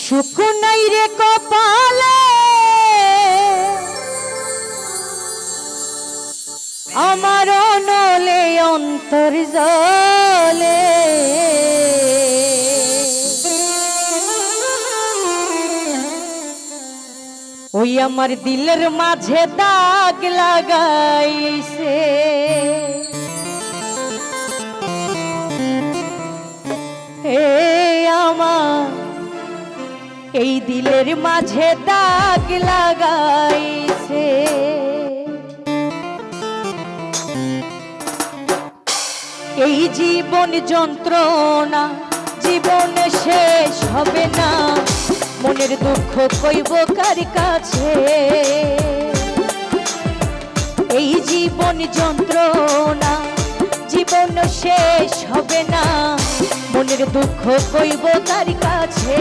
সুখ নাই রে কপালে আমার নলে অন্তর জলে ওই আমার দিলের মাঝে দাগ লাগাইছে হে আমার এই দিলের মাঝে দাগ লাগাইছে এই জীবন যন্ত্রণা জীবন শেষ হবে না মনের দুঃখ কইব কার কাছে এই জীবন যন্ত্রণা জীবন শেষ হবে না মনের দুঃখ কইব কার কাছে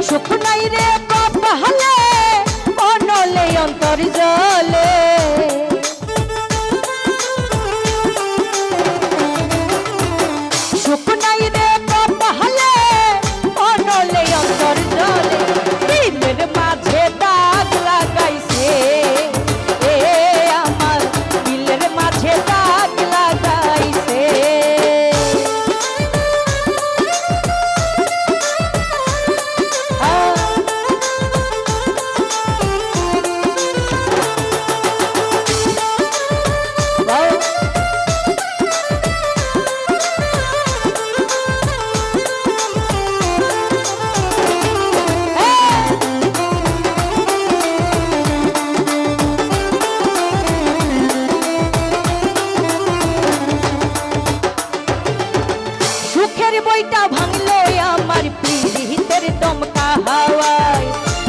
সুখ নাই রে কপালে অনলে অন্তর জলে সুখ নাই রে কপালে অনলে অন্তর জলে দিলের মাঝে দাগ লাগাইছে এ আমার দিলের মাঝে দাগ লাগাইছে বইটা ভাঙলো আমার পীড়িতের দমকা হাওয়ায়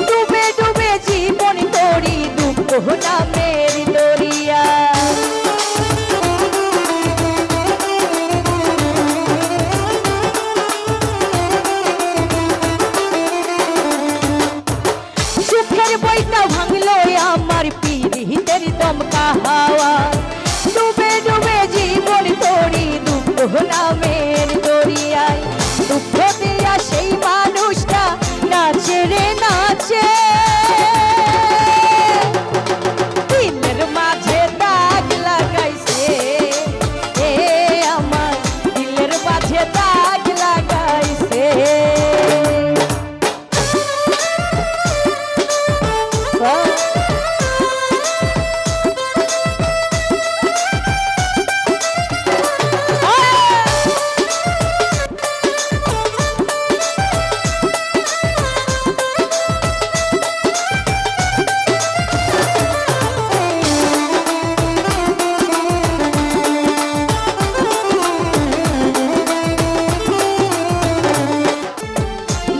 ডুবে ডুবে জীবন তোরি দুঃখ নামের দরিয়া সুখের বইটা ভাঙলো আমার পীড়িতের দমকা হাওয়ায় ডুবে ডুবে জীবন তোরি দুঃখ নামের দরিয়ায় দুঃখ দিয়া সেই মানুষটা নাচে রে নাচে দিলের মাঝে দাগ লাগাইছে এ আমার দিলের মাঝে দাগ লাগাইছে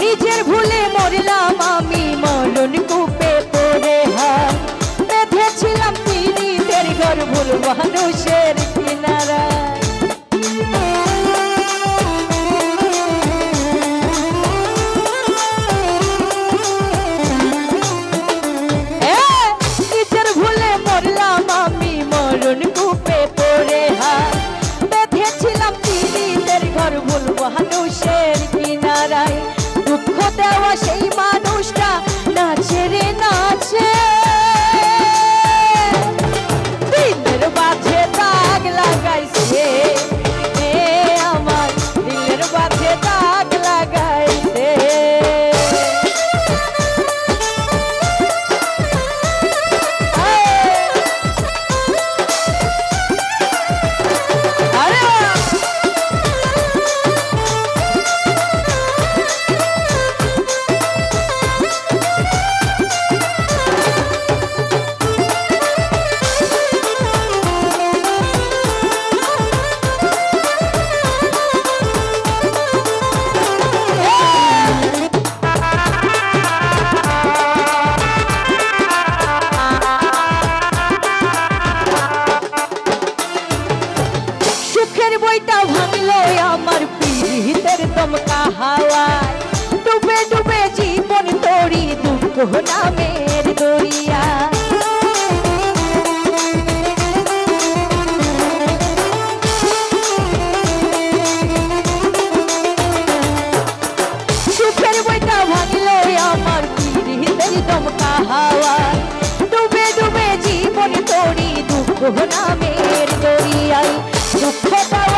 নিজের ভুলে মরলাম আমি মরণ কূপে পড়ে হাত বেঁধেছিলাম পীড়িতের ঘর ভুল মানুষের কিনারায় নিজের ভুলে মরলাম আমি মরণ কূপে পড়ে হাত বেঁধেছিলাম পীড়িতের ঘর ভুল মানুষের কিনারায় দুঃখ দেওয়া সেই মানুষটা নাচে রে নাচে দিলের মাঝে দাগ লাগাইছে এ আমার দিলের মাঝে দাগ লাগাইছে বইটা ভাঙলো আমার পীড়িতের দমকা হাওয়ায় ডুবে ডুবে জীবন তোরি দুঃখ নামের দরিয়া সুখের বইটা নামের দরিয়ায় দুঃখ দেওয়া